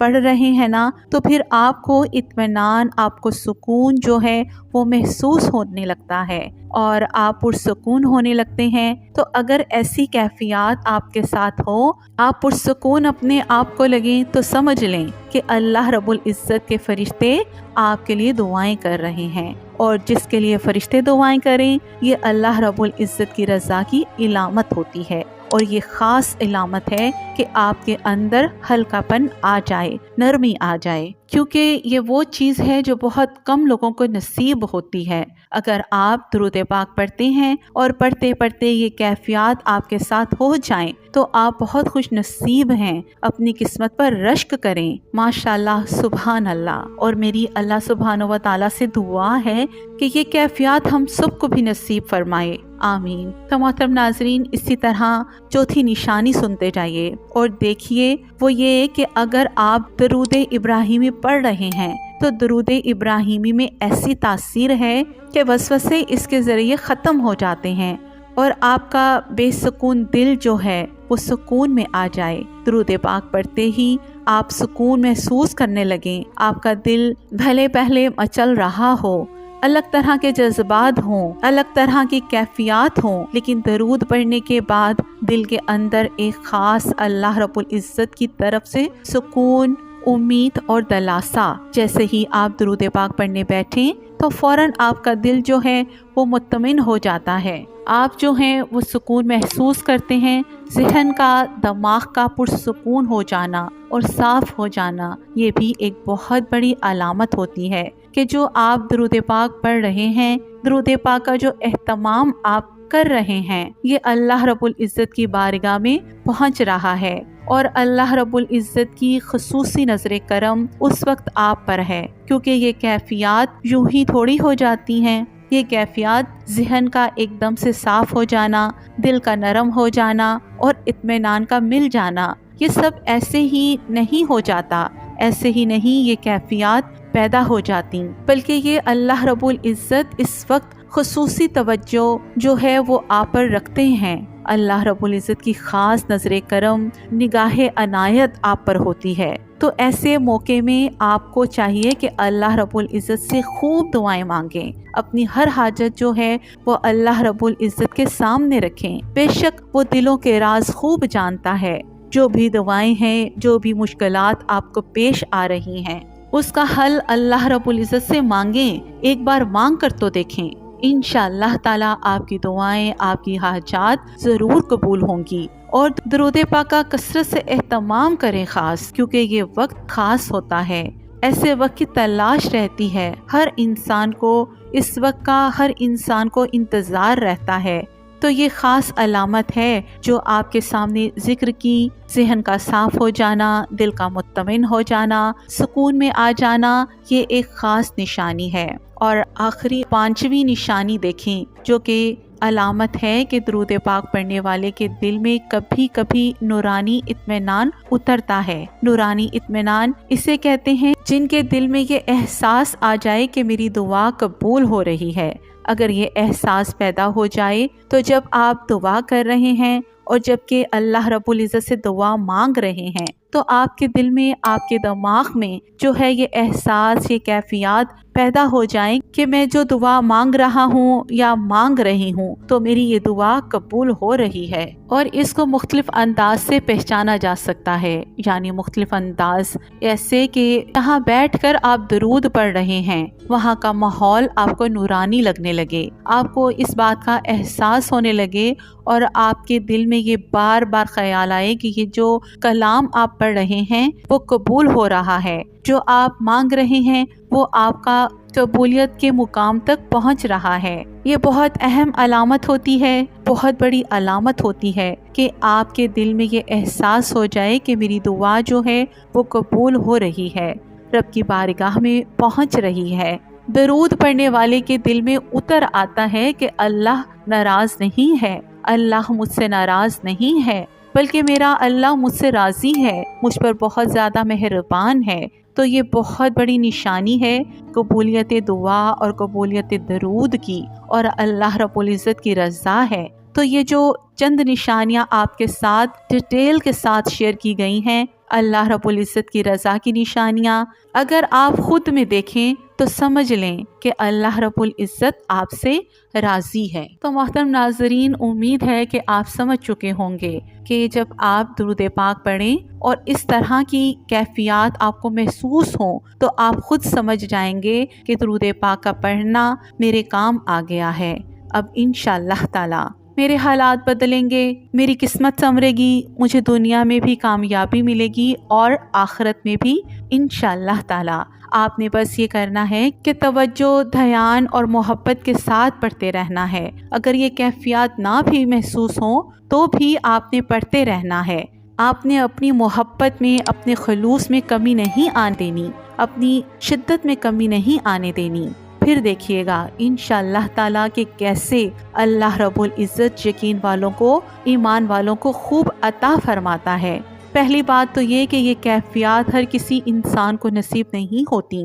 پڑھ رہے ہیں نا تو پھر آپ کو اطمینان، آپ کو سکون جو ہے وہ محسوس ہونے لگتا ہے اور آپ پرسکون ہونے لگتے ہیں۔ تو اگر ایسی کیفیات آپ کے ساتھ ہو، آپ پرسکون اپنے آپ کو لگیں، تو سمجھ لیں کہ اللہ رب العزت کے فرشتے آپ کے لیے دعائیں کر رہے ہیں، اور جس کے لیے فرشتے دعائیں کریں یہ اللہ رب العزت کی رضا کی علامت ہوتی ہے، اور یہ خاص علامت ہے کہ آپ کے اندر ہلکا پن آ جائے، نرمی آ جائے، کیونکہ یہ وہ چیز ہے جو بہت کم لوگوں کو نصیب ہوتی ہے۔ اگر آپ درود پاک پڑھتے ہیں اور پڑھتے پڑھتے یہ کیفیات آپ کے ساتھ ہو جائیں تو آپ بہت خوش نصیب ہیں، اپنی قسمت پر رشک کریں۔ ماشاءاللہ، سبحان اللہ۔ اور میری اللہ سبحانہ و تعالیٰ سے دعا ہے کہ یہ کیفیات ہم سب کو بھی نصیب فرمائے، آمین۔ تو محترم ناظرین، اسی طرح چوتھی نشانی سنتے جائیے اور دیکھیے، وہ یہ کہ اگر آپ درود ابراہیمی پڑھ رہے ہیں تو درود ابراہیمی میں ایسی تاثیر ہے کہ وسوسے اس کے ذریعے ختم ہو جاتے ہیں اور آپ کا بے سکون دل جو ہے وہ سکون میں آ جائے۔ درود پاک پڑھتے ہی آپ سکون محسوس کرنے لگیں، آپ کا دل بھلے پہلے مچل رہا ہو، الگ طرح کے جذبات ہوں، الگ طرح کی کیفیات ہوں، لیکن درود پڑھنے کے بعد دل کے اندر ایک خاص اللہ رب العزت کی طرف سے سکون، امید اور دلاسا۔ جیسے ہی آپ درود پاک پڑھنے بیٹھیں تو فوراً آپ کا دل جو ہے وہ مطمئن ہو جاتا ہے، آپ جو ہیں وہ سکون محسوس کرتے ہیں۔ ذہن کا، دماغ کا پرسکون ہو جانا اور صاف ہو جانا یہ بھی ایک بہت بڑی علامت ہوتی ہے کہ جو آپ درود پاک پڑھ رہے ہیں، درود پاک کا جو اہتمام آپ کر رہے ہیں، یہ اللہ رب العزت کی بارگاہ میں پہنچ رہا ہے، اور اللہ رب العزت کی خصوصی نظر کرم اس وقت آپ پر ہے، کیونکہ یہ کیفیات یوں ہی تھوڑی ہو جاتی ہیں۔ یہ کیفیات ذہن کا ایک دم سے صاف ہو جانا، دل کا نرم ہو جانا اور اطمینان کا مل جانا، یہ سب ایسے ہی نہیں ہو جاتا، ایسے ہی نہیں یہ کیفیات پیدا ہو جاتی، بلکہ یہ اللہ رب العزت اس وقت خصوصی توجہ جو ہے وہ آپ پر رکھتے ہیں۔ اللہ رب العزت کی خاص نظر کرم، نگاہ عنایت آپ پر ہوتی ہے۔ تو ایسے موقع میں آپ کو چاہیے کہ اللہ رب العزت سے خوب دعائیں مانگیں، اپنی ہر حاجت جو ہے وہ اللہ رب العزت کے سامنے رکھیں۔ بے شک وہ دلوں کے راز خوب جانتا ہے، جو بھی دعائیں ہیں، جو بھی مشکلات آپ کو پیش آ رہی ہیں، اس کا حل اللہ رب العزت سے مانگیں، ایک بار مانگ کر تو دیکھیں، انشاءاللہ تعالیٰ آپ کی دعائیں، آپ کی حاجات ضرور قبول ہوں گی۔ اور درود پاک کا کثرت سے اہتمام کریں خاص، کیونکہ یہ وقت خاص ہوتا ہے، ایسے وقت کی تلاش رہتی ہے ہر انسان کو، اس وقت کا ہر انسان کو انتظار رہتا ہے۔ تو یہ خاص علامت ہے جو آپ کے سامنے ذکر کی، ذہن کا صاف ہو جانا، دل کا مطمئن ہو جانا، سکون میں آ جانا، یہ ایک خاص نشانی ہے۔ اور آخری پانچویں نشانی دیکھیں جو کہ علامت ہے کہ درود پاک پڑھنے والے کے دل میں کبھی کبھی نورانی اطمینان اترتا ہے۔ نورانی اطمینان اسے کہتے ہیں جن کے دل میں یہ احساس آ جائے کہ میری دعا قبول ہو رہی ہے۔ اگر یہ احساس پیدا ہو جائے تو جب آپ دعا کر رہے ہیں اور جب کہ اللہ رب العزت سے دعا مانگ رہے ہیں تو آپ کے دل میں، آپ کے دماغ میں جو ہے یہ احساس، یہ کیفیات پیدا ہو جائیں کہ میں جو دعا مانگ رہا ہوں یا مانگ رہی ہوں تو میری یہ دعا قبول ہو رہی ہے۔ اور اس کو مختلف انداز سے پہچانا جا سکتا ہے، یعنی مختلف انداز ایسے کہ یہاں بیٹھ کر آپ درود پڑھ رہے ہیں، وہاں کا ماحول آپ کو نورانی لگنے لگے، آپ کو اس بات کا احساس ہونے لگے اور آپ کے دل میں یہ بار بار خیال آئے کہ یہ جو کلام آپ پڑھ رہے ہیں وہ قبول ہو رہا ہے، جو آپ مانگ رہے ہیں وہ آپ کا قبولیت کے مقام تک پہنچ رہا ہے۔ یہ بہت اہم علامت ہوتی ہے، بہت بڑی علامت ہوتی ہے کہ آپ کے دل میں یہ احساس ہو جائے کہ میری دعا جو ہے وہ قبول ہو رہی ہے، رب کی بارگاہ میں پہنچ رہی ہے۔ درود پڑھنے والے کے دل میں اتر آتا ہے کہ اللہ ناراض نہیں ہے، اللہ مجھ سے ناراض نہیں ہے، بلکہ میرا اللہ مجھ سے راضی ہے، مجھ پر بہت زیادہ مہربان ہے۔ تو یہ بہت بڑی نشانی ہے قبولیت دعا اور قبولیت درود کی، اور اللہ رب العزت کی رضا ہے۔ تو یہ جو چند نشانیاں آپ کے ساتھ ڈیٹیل کے ساتھ شیئر کی گئی ہیں، اللہ رب العزت کی رضا کی نشانیاں اگر آپ خود میں دیکھیں تو سمجھ لیں کہ اللہ رب العزت آپ سے راضی ہے۔ تو محترم ناظرین، امید ہے کہ آپ سمجھ چکے ہوں گے کہ جب آپ درود پاک پڑھیں اور اس طرح کی کیفیات آپ کو محسوس ہوں تو آپ خود سمجھ جائیں گے کہ درود پاک کا پڑھنا میرے کام آ گیا ہے۔ اب انشاءاللہ تعالی میرے حالات بدلیں گے، میری قسمت سنورے گی، مجھے دنیا میں بھی کامیابی ملے گی اور آخرت میں بھی انشاءاللہ تعالی۔ آپ نے بس یہ کرنا ہے کہ توجہ، دھیان اور محبت کے ساتھ پڑھتے رہنا ہے۔ اگر یہ کیفیات نہ بھی محسوس ہوں تو بھی آپ نے پڑھتے رہنا ہے۔ آپ نے اپنی محبت میں، اپنے خلوص میں کمی نہیں آنے دینی، اپنی شدت میں کمی نہیں آنے دینی۔ پھر دیکھیے گا انشاءاللہ تعالیٰ کہ کیسے اللہ رب العزت یقین والوں کو، ایمان والوں کو خوب عطا فرماتا ہے۔ پہلی بات تو یہ کہ یہ کیفیات ہر کسی انسان کو نصیب نہیں ہوتی،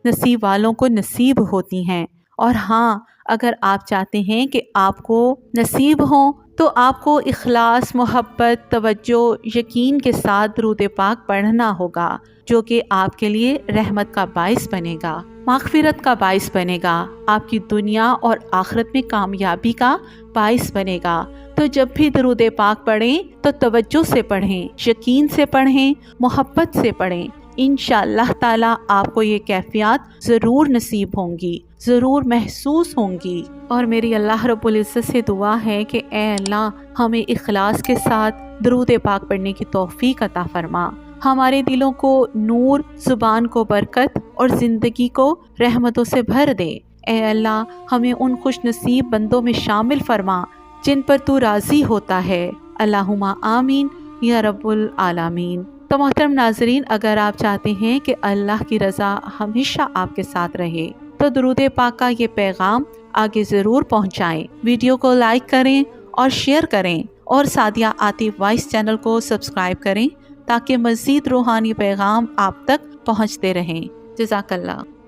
نصیب والوں کو نصیب ہوتی ہیں۔ اور ہاں، اگر آپ چاہتے ہیں کہ آپ کو نصیب ہوں تو آپ کو اخلاص، محبت، توجہ، یقین کے ساتھ درود پاک پڑھنا ہوگا، جو کہ آپ کے لیے رحمت کا باعث بنے گا، مغفرت کا باعث بنے گا، آپ کی دنیا اور آخرت میں کامیابی کا باعث بنے گا۔ تو جب بھی درود پاک پڑھیں تو توجہ سے پڑھیں، یقین سے پڑھیں، محبت سے پڑھیں۔ انشاءاللہ تعالیٰ آپ کو یہ کیفیات ضرور نصیب ہوں گی، ضرور محسوس ہوں گی۔ اور میری اللہ رب العزت سے دعا ہے کہ اے اللہ ہمیں اخلاص کے ساتھ درود پاک پڑھنے کی توفیق عطا فرما، ہمارے دلوں کو نور، زبان کو برکت اور زندگی کو رحمتوں سے بھر دے۔ اے اللہ ہمیں ان خوش نصیب بندوں میں شامل فرما جن پر تو راضی ہوتا ہے۔ اللہم آمین یا رب العالمین۔ تو محترم ناظرین، اگر آپ چاہتے ہیں کہ اللہ کی رضا ہمیشہ آپ کے ساتھ رہے تو درود پاک کا یہ پیغام آگے ضرور پہنچائیں، ویڈیو کو لائک کریں اور شیئر کریں، اور سعدیہ عاطف وائس چینل کو سبسکرائب کریں تاکہ مزید روحانی پیغام آپ تک پہنچتے رہیں۔ جزاک اللہ۔